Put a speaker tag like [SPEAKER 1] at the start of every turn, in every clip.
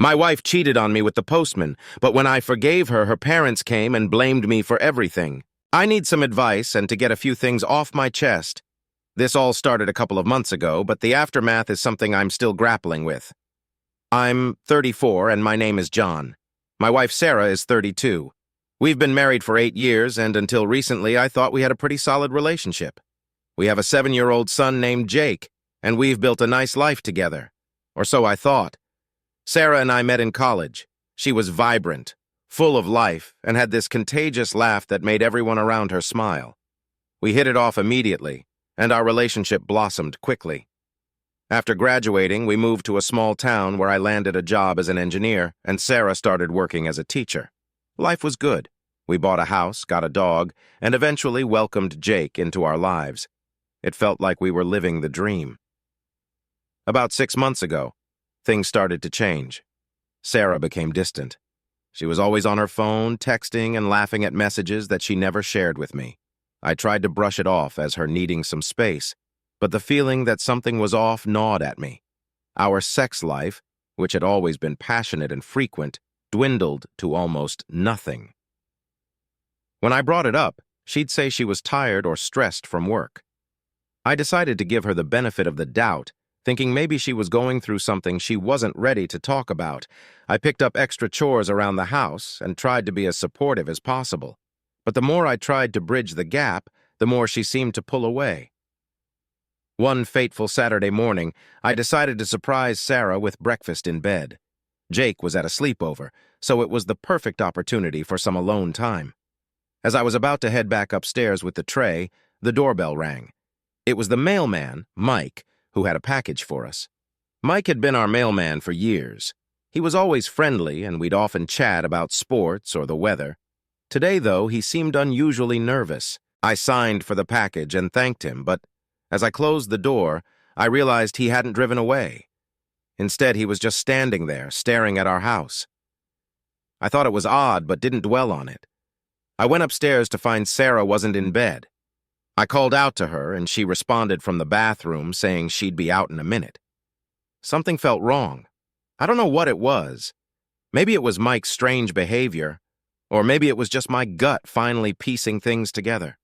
[SPEAKER 1] My wife cheated on me with the postman, but when I forgave her, her parents came and blamed me for everything. I need some advice and to get a few things off my chest. This all started a couple of months ago, but the aftermath is something I'm still grappling with. I'm 34 and my name is John. My wife Sarah is 32. We've been married for 8 years, and until recently I thought we had a pretty solid relationship. We have a 7-year-old son named Jake, and we've built a nice life together. Or so I thought. Sarah and I met in college. She was vibrant, full of life, and had this contagious laugh that made everyone around her smile. We hit it off immediately, and our relationship blossomed quickly. After graduating, we moved to a small town where I landed a job as an engineer, and Sarah started working as a teacher. Life was good. We bought a house, got a dog, and eventually welcomed Jake into our lives. It felt like we were living the dream. About 6 months ago, things started to change. Sarah became distant. She was always on her phone, texting and laughing at messages that she never shared with me. I tried to brush it off as her needing some space, but the feeling that something was off gnawed at me. Our sex life, which had always been passionate and frequent, dwindled to almost nothing. When I brought it up, she'd say she was tired or stressed from work. I decided to give her the benefit of the doubt, thinking maybe she was going through something she wasn't ready to talk about. I picked up extra chores around the house and tried to be as supportive as possible. But the more I tried to bridge the gap, the more she seemed to pull away. One fateful Saturday morning, I decided to surprise Sarah with breakfast in bed. Jake was at a sleepover, so it was the perfect opportunity for some alone time. As I was about to head back upstairs with the tray, the doorbell rang. It was the mailman, Mike, who had a package for us. Mike had been our mailman for years. He was always friendly, and we'd often chat about sports or the weather. Today, though, he seemed unusually nervous. I signed for the package and thanked him, but as I closed the door, I realized he hadn't driven away. Instead, he was just standing there, staring at our house. I thought it was odd, but didn't dwell on it. I went upstairs to find Sarah wasn't in bed. I called out to her, and she responded from the bathroom, saying she'd be out in a minute. Something felt wrong. I don't know what it was. Maybe it was Mike's strange behavior, or maybe it was just my gut finally piecing things together.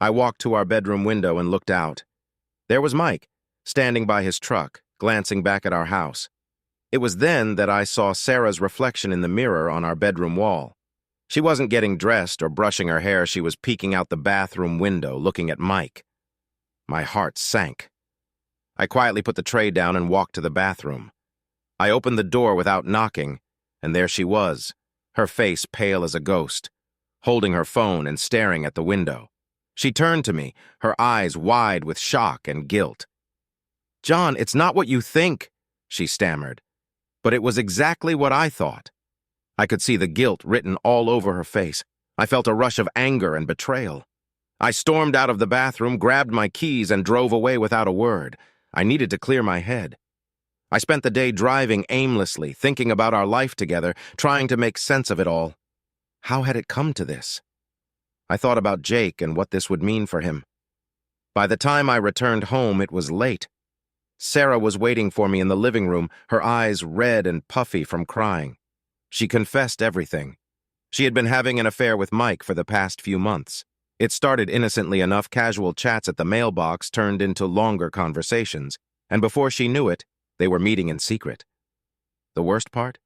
[SPEAKER 1] I walked to our bedroom window and looked out. There was Mike, standing by his truck, glancing back at our house. It was then that I saw Sarah's reflection in the mirror on our bedroom wall. She wasn't getting dressed or brushing her hair. She was peeking out the bathroom window, looking at Mike. My heart sank. I quietly put the tray down and walked to the bathroom. I opened the door without knocking, and there she was, her face pale as a ghost, holding her phone and staring at the window. She turned to me, her eyes wide with shock and guilt. "John, it's not what you think," she stammered. But it was exactly what I thought. I could see the guilt written all over her face. I felt a rush of anger and betrayal. I stormed out of the bathroom, grabbed my keys, and drove away without a word. I needed to clear my head. I spent the day driving aimlessly, thinking about our life together, trying to make sense of it all. How had it come to this? I thought about Jake and what this would mean for him. By the time I returned home, it was late. Sarah was waiting for me in the living room, her eyes red and puffy from crying. She confessed everything. She had been having an affair with Mike for the past few months. It started innocently enough. Casual chats at the mailbox turned into longer conversations, and before she knew it, they were meeting in secret. The worst part?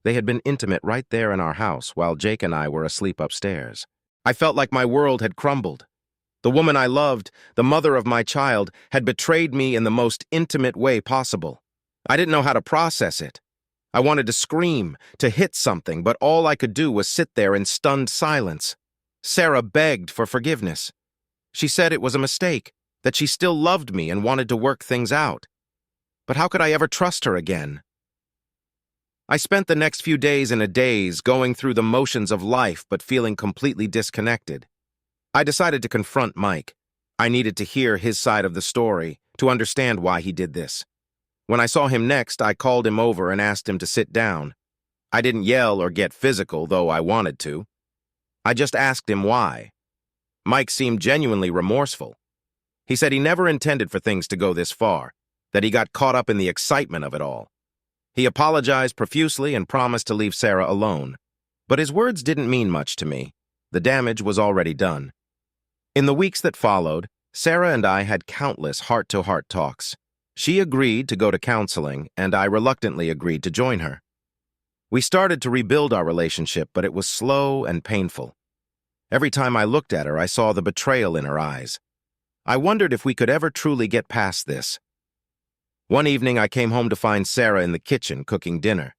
[SPEAKER 1] They had been intimate right there in our house while Jake and I were asleep upstairs. I felt like my world had crumbled. The woman I loved, the mother of my child, had betrayed me in the most intimate way possible. I didn't know how to process it. I wanted to scream, to hit something, but all I could do was sit there in stunned silence. Sarah begged for forgiveness. She said it was a mistake, that she still loved me and wanted to work things out. But how could I ever trust her again? I spent the next few days in a daze, going through the motions of life but feeling completely disconnected. I decided to confront Mike. I needed to hear his side of the story, to understand why he did this. When I saw him next, I called him over and asked him to sit down. I didn't yell or get physical, though I wanted to. I just asked him why. Mike seemed genuinely remorseful. He said he never intended for things to go this far, that he got caught up in the excitement of it all. He apologized profusely and promised to leave Sarah alone. But his words didn't mean much to me. The damage was already done. In the weeks that followed, Sarah and I had countless heart-to-heart talks. She agreed to go to counseling, and I reluctantly agreed to join her. We started to rebuild our relationship, but it was slow and painful. Every time I looked at her, I saw the betrayal in her eyes. I wondered if we could ever truly get past this. One evening, I came home to find Sarah in the kitchen cooking dinner.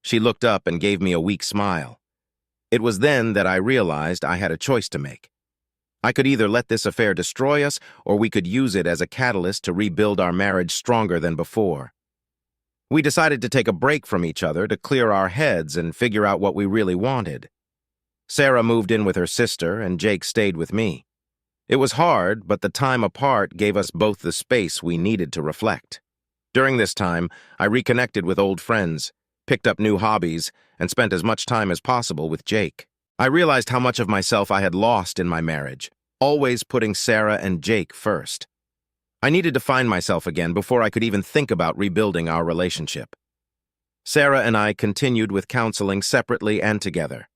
[SPEAKER 1] She looked up and gave me a weak smile. It was then that I realized I had a choice to make. I could either let this affair destroy us, or we could use it as a catalyst to rebuild our marriage stronger than before. We decided to take a break from each other to clear our heads and figure out what we really wanted. Sarah moved in with her sister, and Jake stayed with me. It was hard, but the time apart gave us both the space we needed to reflect. During this time, I reconnected with old friends, picked up new hobbies, and spent as much time as possible with Jake. I realized how much of myself I had lost in my marriage, always putting Sarah and Jake first. I needed to find myself again before I could even think about rebuilding our relationship. Sarah and I continued with counseling separately and together.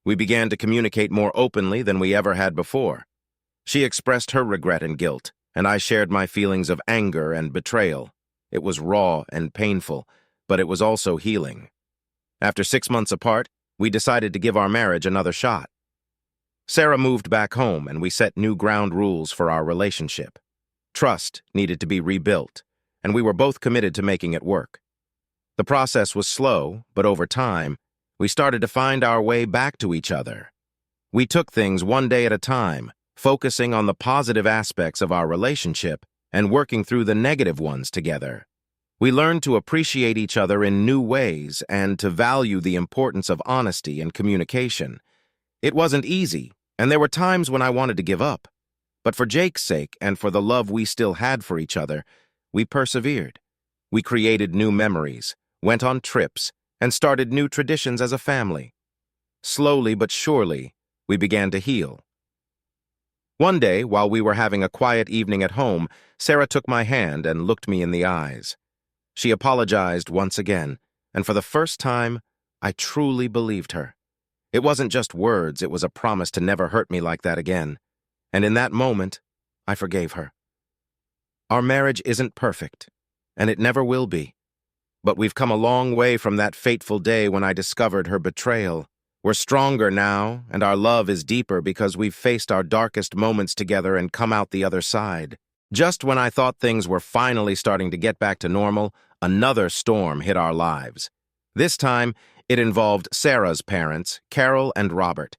[SPEAKER 1] We began to communicate more openly than we ever had before. She expressed her regret and guilt, and I shared my feelings of anger and betrayal. It was raw and painful, but it was also healing. After 6 months apart, we decided to give our marriage another shot. Sarah moved back home, and we set new ground rules for our relationship. Trust needed to be rebuilt, and we were both committed to making it work. The process was slow, but over time, we started to find our way back to each other. We took things one day at a time, focusing on the positive aspects of our relationship and working through the negative ones together. We learned to appreciate each other in new ways and to value the importance of honesty and communication. It wasn't easy, and there were times when I wanted to give up. But for Jake's sake and for the love we still had for each other, we persevered. We created new memories, went on trips, and started new traditions as a family. Slowly but surely, we began to heal. One day, while we were having a quiet evening at home, Sarah took my hand and looked me in the eyes. She apologized once again, and for the first time, I truly believed her. It wasn't just words, it was a promise to never hurt me like that again. And in that moment, I forgave her. Our marriage isn't perfect, and it never will be. But we've come a long way from that fateful day when I discovered her betrayal. We're stronger now, and our love is deeper because we've faced our darkest moments together and come out the other side. Just when I thought things were finally starting to get back to normal, another storm hit our lives. This time, it involved Sarah's parents, Carol and Robert.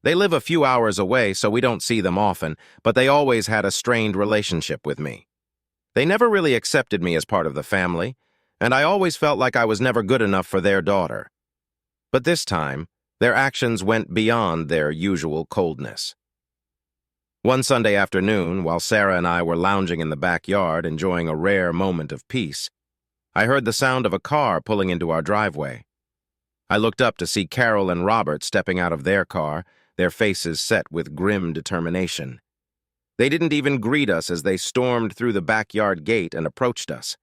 [SPEAKER 1] They live a few hours away, so we don't see them often, but they always had a strained relationship with me. They never really accepted me as part of the family, and I always felt like I was never good enough for their daughter. But this time, their actions went beyond their usual coldness. One Sunday afternoon, while Sarah and I were lounging in the backyard enjoying a rare moment of peace, I heard the sound of a car pulling into our driveway. I looked up to see Carol and Robert stepping out of their car, their faces set with grim determination. They didn't even greet us as they stormed through the backyard gate and approached us.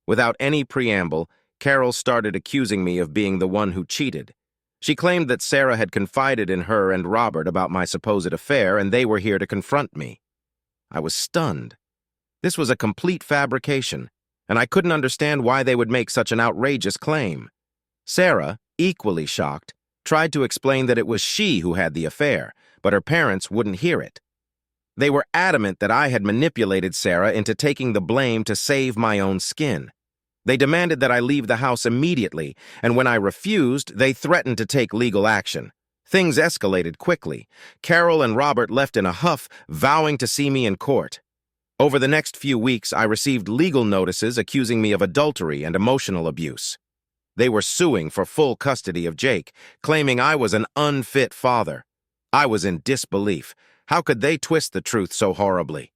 [SPEAKER 1] Without any preamble, Carol started accusing me of being the one who cheated. She claimed that Sarah had confided in her and Robert about my supposed affair, and they were here to confront me. I was stunned. This was a complete fabrication, and I couldn't understand why they would make such an outrageous claim. Sarah, equally shocked, tried to explain that it was she who had the affair, but her parents wouldn't hear it. They were adamant that I had manipulated Sarah into taking the blame to save my own skin. They demanded that I leave the house immediately, and when I refused, they threatened to take legal action. Things escalated quickly. Carol and Robert left in a huff, vowing to see me in court. Over the next few weeks, I received legal notices accusing me of adultery and emotional abuse. They were suing for full custody of Jake, claiming I was an unfit father. I was in disbelief. How could they twist the truth so horribly?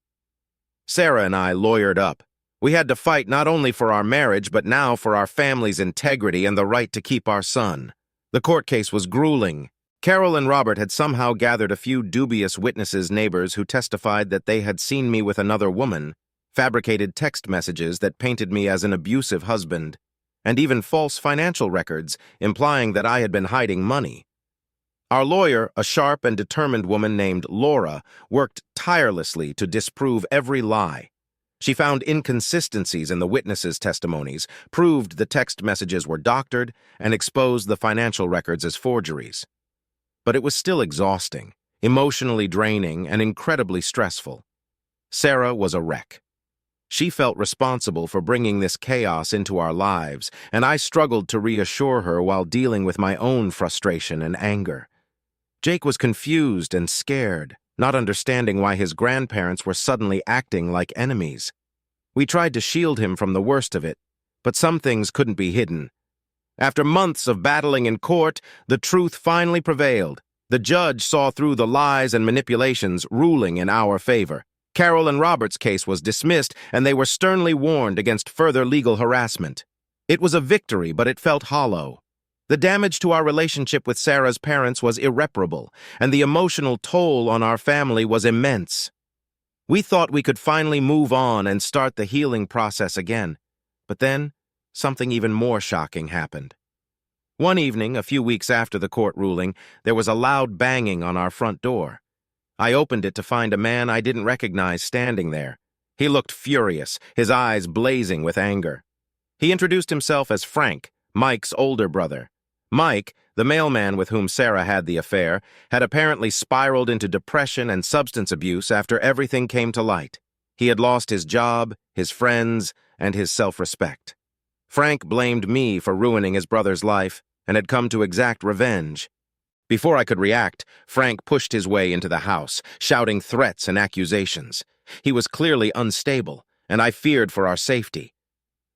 [SPEAKER 1] Sarah and I lawyered up. We had to fight not only for our marriage, but now for our family's integrity and the right to keep our son. The court case was grueling. Carol and Robert had somehow gathered a few dubious neighbors who testified that they had seen me with another woman, fabricated text messages that painted me as an abusive husband, and even false financial records, implying that I had been hiding money. Our lawyer, a sharp and determined woman named Laura, worked tirelessly to disprove every lie. She found inconsistencies in the witnesses' testimonies, proved the text messages were doctored, and exposed the financial records as forgeries. But it was still exhausting, emotionally draining, and incredibly stressful. Sarah was a wreck. She felt responsible for bringing this chaos into our lives, and I struggled to reassure her while dealing with my own frustration and anger. Jake was confused and scared, not understanding why his grandparents were suddenly acting like enemies. We tried to shield him from the worst of it, but some things couldn't be hidden. After months of battling in court, the truth finally prevailed. The judge saw through the lies and manipulations, ruling in our favor. Carol and Robert's case was dismissed, and they were sternly warned against further legal harassment. It was a victory, but it felt hollow. The damage to our relationship with Sarah's parents was irreparable, and the emotional toll on our family was immense. We thought we could finally move on and start the healing process again, but then something even more shocking happened. One evening, a few weeks after the court ruling, there was a loud banging on our front door. I opened it to find a man I didn't recognize standing there. He looked furious, his eyes blazing with anger. He introduced himself as Frank, Mike's older brother. Mike, the mailman with whom Sarah had the affair, had apparently spiraled into depression and substance abuse after everything came to light. He had lost his job, his friends, and his self-respect. Frank blamed me for ruining his brother's life and had come to exact revenge. Before I could react, Frank pushed his way into the house, shouting threats and accusations. He was clearly unstable, and I feared for our safety.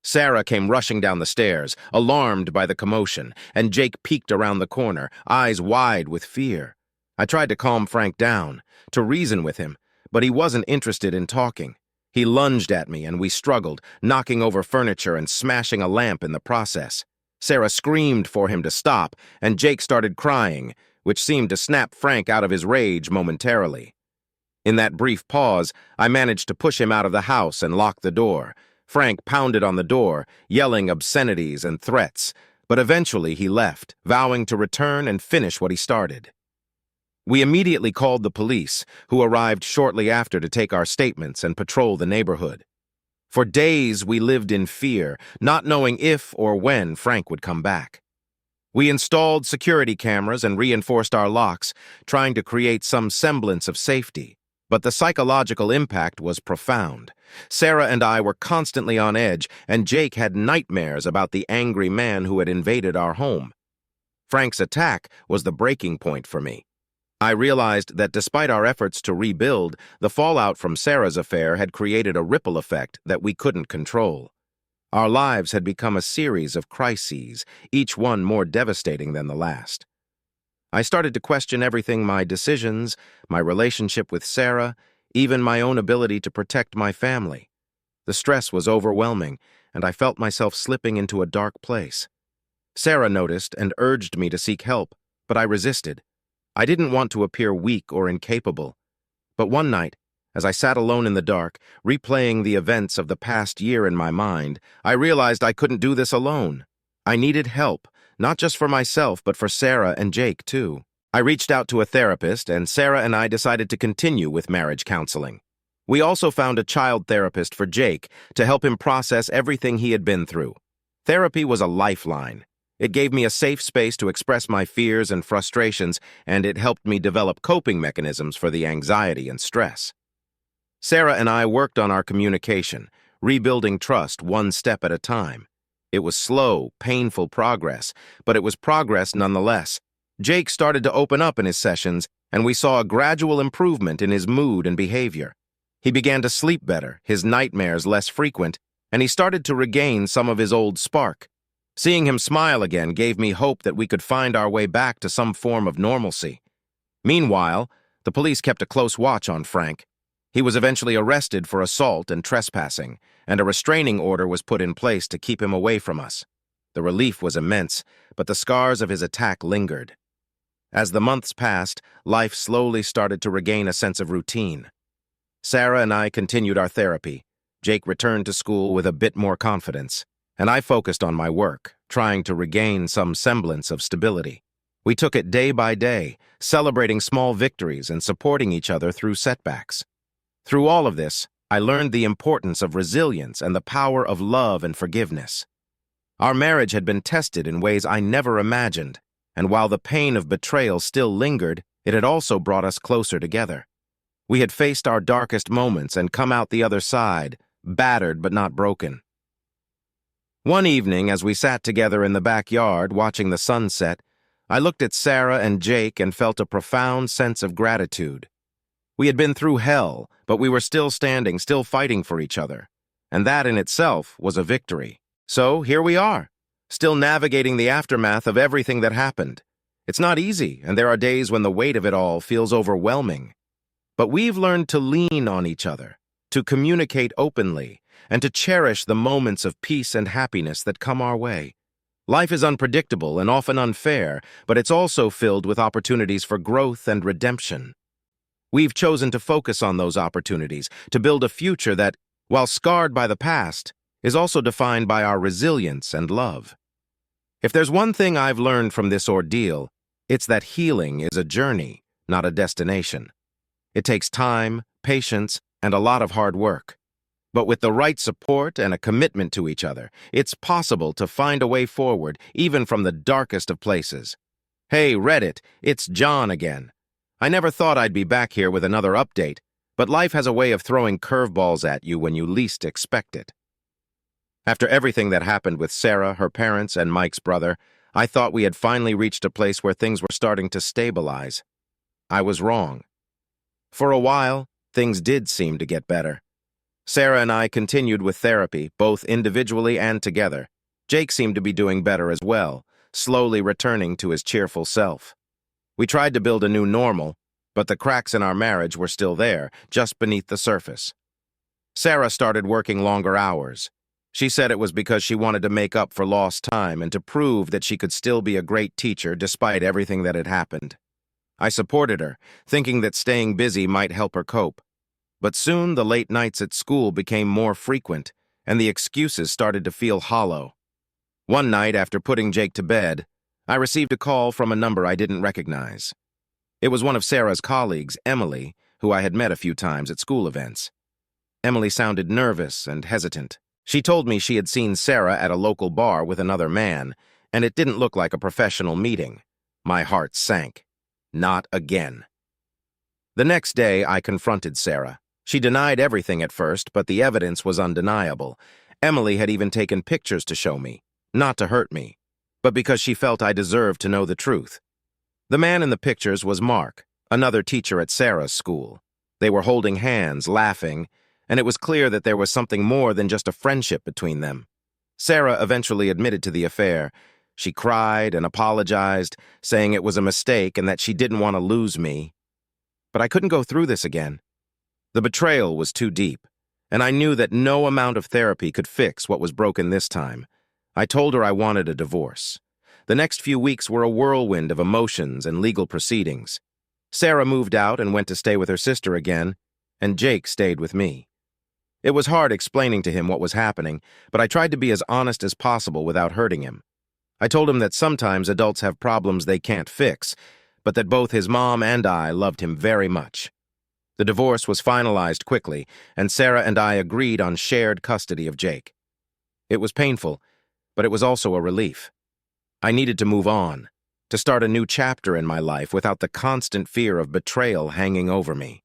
[SPEAKER 1] Sarah came rushing down the stairs, alarmed by the commotion, and Jake peeked around the corner, eyes wide with fear. I tried to calm Frank down, to reason with him, but he wasn't interested in talking. He lunged at me, and we struggled, knocking over furniture and smashing a lamp in the process. Sarah screamed for him to stop, and Jake started crying, which seemed to snap Frank out of his rage momentarily. In that brief pause, I managed to push him out of the house and lock the door. Frank pounded on the door, yelling obscenities and threats, but eventually he left, vowing to return and finish what he started. We immediately called the police, who arrived shortly after to take our statements and patrol the neighborhood. For days we lived in fear, not knowing if or when Frank would come back. We installed security cameras and reinforced our locks, trying to create some semblance of safety. But the psychological impact was profound. Sarah and I were constantly on edge, and Jake had nightmares about the angry man who had invaded our home. Frank's attack was the breaking point for me. I realized that despite our efforts to rebuild, the fallout from Sarah's affair had created a ripple effect that we couldn't control. Our lives had become a series of crises, each one more devastating than the last. I started to question everything: my decisions, my relationship with Sarah, even my own ability to protect my family. The stress was overwhelming, and I felt myself slipping into a dark place. Sarah noticed and urged me to seek help, but I resisted. I didn't want to appear weak or incapable. But one night, as I sat alone in the dark, replaying the events of the past year in my mind, I realized I couldn't do this alone. I needed help, not just for myself, but for Sarah and Jake, too. I reached out to a therapist, and Sarah and I decided to continue with marriage counseling. We also found a child therapist for Jake to help him process everything he had been through. Therapy was a lifeline. It gave me a safe space to express my fears and frustrations, and it helped me develop coping mechanisms for the anxiety and stress. Sarah and I worked on our communication, rebuilding trust one step at a time. It was slow, painful progress, but it was progress nonetheless. Jake started to open up in his sessions, and we saw a gradual improvement in his mood and behavior. He began to sleep better, his nightmares less frequent, and he started to regain some of his old spark. Seeing him smile again gave me hope that we could find our way back to some form of normalcy. Meanwhile, the police kept a close watch on Frank. He was eventually arrested for assault and trespassing, and a restraining order was put in place to keep him away from us. The relief was immense, but the scars of his attack lingered. As the months passed, life slowly started to regain a sense of routine. Sarah and I continued our therapy. Jake returned to school with a bit more confidence. and I focused on my work, trying to regain some semblance of stability. We took it day by day, celebrating small victories and supporting each other through setbacks. Through all of this, I learned the importance of resilience and the power of love and forgiveness. Our marriage had been tested in ways I never imagined, and while the pain of betrayal still lingered, it had also brought us closer together. We had faced our darkest moments and come out the other side, battered but not broken. One evening, as we sat together in the backyard watching the sunset, I looked at Sarah and Jake and felt a profound sense of gratitude. We had been through hell, but we were still standing, still fighting for each other. And that in itself was a victory. So here we are, still navigating the aftermath of everything that happened. It's not easy, and there are days when the weight of it all feels overwhelming. But we've learned to lean on each other, to communicate openly, and to cherish the moments of peace and happiness that come our way. Life is unpredictable and often unfair, but it's also filled with opportunities for growth and redemption. We've chosen to focus on those opportunities, to build a future that, while scarred by the past, is also defined by our resilience and love. If there's one thing I've learned from this ordeal, it's that healing is a journey, not a destination. It takes time, patience, and a lot of hard work. But with the right support and a commitment to each other, it's possible to find a way forward, even from the darkest of places. Hey, Reddit, it's John again. I never thought I'd be back here with another update, but life has a way of throwing curveballs at you when you least expect it. After everything that happened with Sarah, her parents, and Mike's brother, I thought we had finally reached a place where things were starting to stabilize. I was wrong. For a while, things did seem to get better. Sarah and I continued with therapy, both individually and together. Jake seemed to be doing better as well, slowly returning to his cheerful self. We tried to build a new normal, but the cracks in our marriage were still there, just beneath the surface. Sarah started working longer hours. She said it was because she wanted to make up for lost time and to prove that she could still be a great teacher despite everything that had happened. I supported her, thinking that staying busy might help her cope. But soon the late nights at school became more frequent, and the excuses started to feel hollow. One night, after putting Jake to bed, I received a call from a number I didn't recognize. It was one of Sarah's colleagues, Emily, who I had met a few times at school events. Emily sounded nervous and hesitant. She told me she had seen Sarah at a local bar with another man, and it didn't look like a professional meeting. My heart sank. Not again. The next day, I confronted Sarah. She denied everything at first, but the evidence was undeniable. Emily had even taken pictures to show me, not to hurt me, but because she felt I deserved to know the truth. The man in the pictures was Mark, another teacher at Sarah's school. They were holding hands, laughing, and it was clear that there was something more than just a friendship between them. Sarah eventually admitted to the affair. She cried and apologized, saying it was a mistake and that she didn't want to lose me. But I couldn't go through this again. The betrayal was too deep, and I knew that no amount of therapy could fix what was broken this time. I told her I wanted a divorce. The next few weeks were a whirlwind of emotions and legal proceedings. Sarah moved out and went to stay with her sister again, and Jake stayed with me. It was hard explaining to him what was happening, but I tried to be as honest as possible without hurting him. I told him that sometimes adults have problems they can't fix, but that both his mom and I loved him very much. The divorce was finalized quickly, and Sarah and I agreed on shared custody of Jake. It was painful, but it was also a relief. I needed to move on, to start a new chapter in my life without the constant fear of betrayal hanging over me.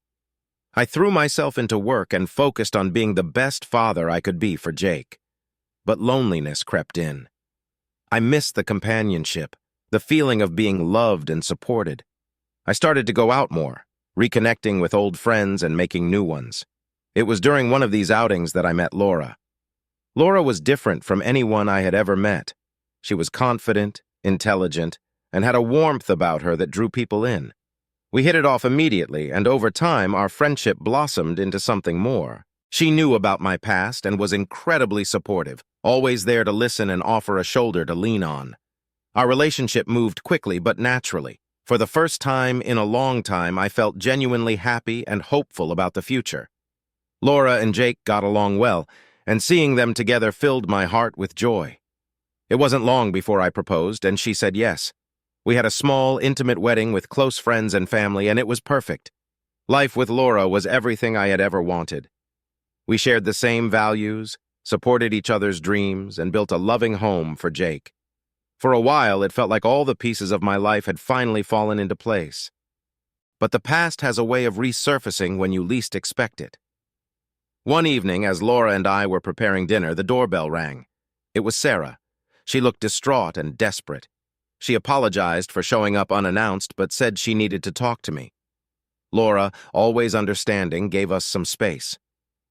[SPEAKER 1] I threw myself into work and focused on being the best father I could be for Jake. But loneliness crept in. I missed the companionship, the feeling of being loved and supported. I started to go out more, reconnecting with old friends and making new ones. It was during one of these outings that I met Laura. Laura was different from anyone I had ever met. She was confident, intelligent, and had a warmth about her that drew people in. We hit it off immediately, and over time our friendship blossomed into something more. She knew about my past and was incredibly supportive, always there to listen and offer a shoulder to lean on. Our relationship moved quickly but naturally. For the first time in a long time, I felt genuinely happy and hopeful about the future. Laura and Jake got along well, and seeing them together filled my heart with joy. It wasn't long before I proposed, and she said yes. We had a small, intimate wedding with close friends and family, and it was perfect. Life with Laura was everything I had ever wanted. We shared the same values, supported each other's dreams, and built a loving home for Jake. For a while, it felt like all the pieces of my life had finally fallen into place. But the past has a way of resurfacing when you least expect it. One evening, as Laura and I were preparing dinner, the doorbell rang. It was Sarah. She looked distraught and desperate. She apologized for showing up unannounced, but said she needed to talk to me. Laura, always understanding, gave us some space.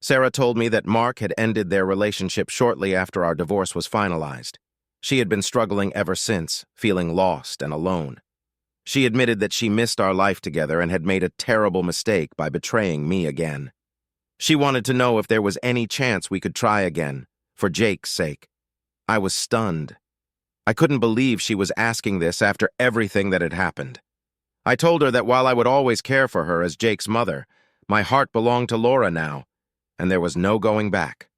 [SPEAKER 1] Sarah told me that Mark had ended their relationship shortly after our divorce was finalized. She had been struggling ever since, feeling lost and alone. She admitted that she missed our life together and had made a terrible mistake by betraying me again. She wanted to know if there was any chance we could try again, for Jake's sake. I was stunned. I couldn't believe she was asking this after everything that had happened. I told her that while I would always care for her as Jake's mother, my heart belonged to Laura now, and there was no going back.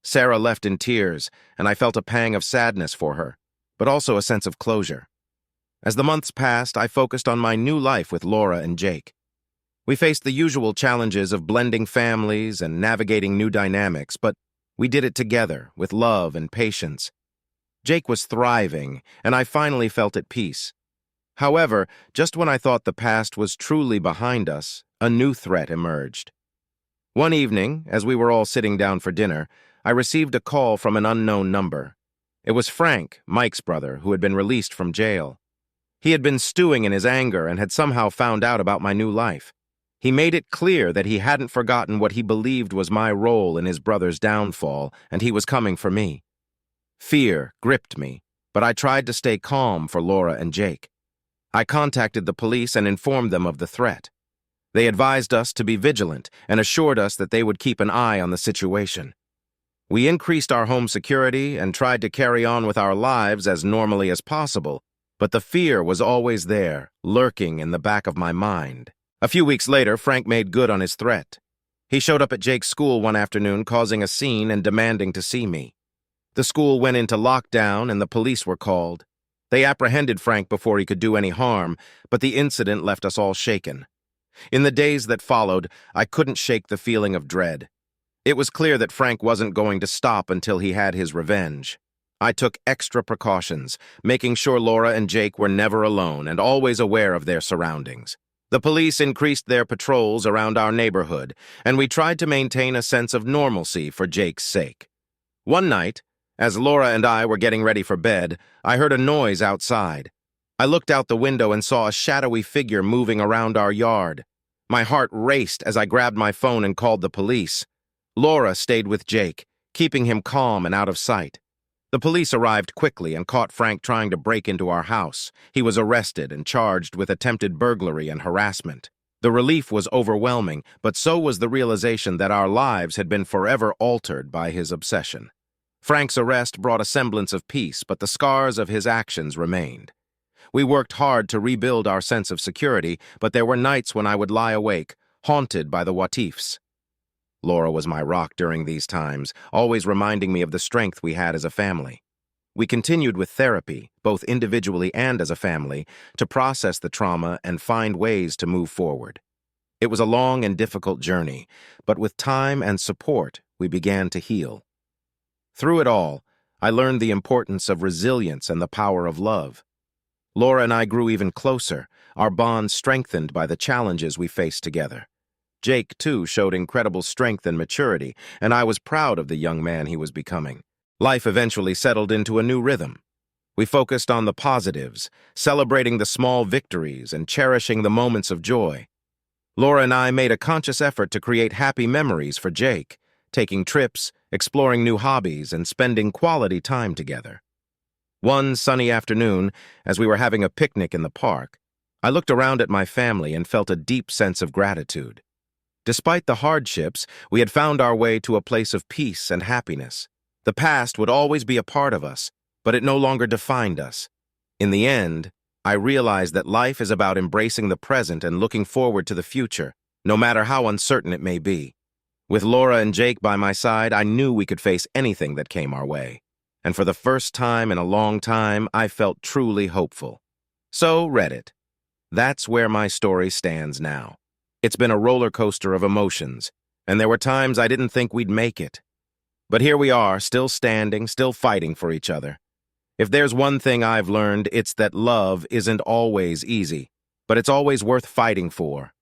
[SPEAKER 1] Sarah left in tears, and I felt a pang of sadness for her, but also a sense of closure. As the months passed, I focused on my new life with Laura and Jake. We faced the usual challenges of blending families and navigating new dynamics, but we did it together with love and patience. Jake was thriving, and I finally felt at peace. However, just when I thought the past was truly behind us, a new threat emerged. One evening, as we were all sitting down for dinner, I received a call from an unknown number. It was Frank, Mike's brother, who had been released from jail. He had been stewing in his anger and had somehow found out about my new life. He made it clear that he hadn't forgotten what he believed was my role in his brother's downfall, and he was coming for me. Fear gripped me, but I tried to stay calm for Laura and Jake. I contacted the police and informed them of the threat. They advised us to be vigilant and assured us that they would keep an eye on the situation. We increased our home security and tried to carry on with our lives as normally as possible, but the fear was always there, lurking in the back of my mind. A few weeks later, Frank made good on his threat. He showed up at Jake's school one afternoon, causing a scene and demanding to see me. The school went into lockdown and the police were called. They apprehended Frank before he could do any harm, but the incident left us all shaken. In the days that followed, I couldn't shake the feeling of dread. It was clear that Frank wasn't going to stop until he had his revenge. I took extra precautions, making sure Laura and Jake were never alone and always aware of their surroundings. The police increased their patrols around our neighborhood, and we tried to maintain a sense of normalcy for Jake's sake. One night, as Laura and I were getting ready for bed, I heard a noise outside. I looked out the window and saw a shadowy figure moving around our yard. My heart raced as I grabbed my phone and called the police. Laura stayed with Jake, keeping him calm and out of sight. The police arrived quickly and caught Frank trying to break into our house. He was arrested and charged with attempted burglary and harassment. The relief was overwhelming, but so was the realization that our lives had been forever altered by his obsession. Frank's arrest brought a semblance of peace, but the scars of his actions remained. We worked hard to rebuild our sense of security, but there were nights when I would lie awake, haunted by the what-ifs. Laura was my rock during these times, always reminding me of the strength we had as a family. We continued with therapy, both individually and as a family, to process the trauma and find ways to move forward. It was a long and difficult journey, but with time and support, we began to heal. Through it all, I learned the importance of resilience and the power of love. Laura and I grew even closer, our bond strengthened by the challenges we faced together. Jake, too, showed incredible strength and maturity, and I was proud of the young man he was becoming. Life eventually settled into a new rhythm. We focused on the positives, celebrating the small victories and cherishing the moments of joy. Laura and I made a conscious effort to create happy memories for Jake, taking trips, exploring new hobbies, and spending quality time together. One sunny afternoon, as we were having a picnic in the park, I looked around at my family and felt a deep sense of gratitude. Despite the hardships, we had found our way to a place of peace and happiness. The past would always be a part of us, but it no longer defined us. In the end, I realized that life is about embracing the present and looking forward to the future, no matter how uncertain it may be. With Laura and Jake by my side, I knew we could face anything that came our way. And for the first time in a long time, I felt truly hopeful. So, Reddit. That's where my story stands now. It's been a roller coaster of emotions, and there were times I didn't think we'd make it. But here we are, still standing, still fighting for each other. If there's one thing I've learned, it's that love isn't always easy, but it's always worth fighting for.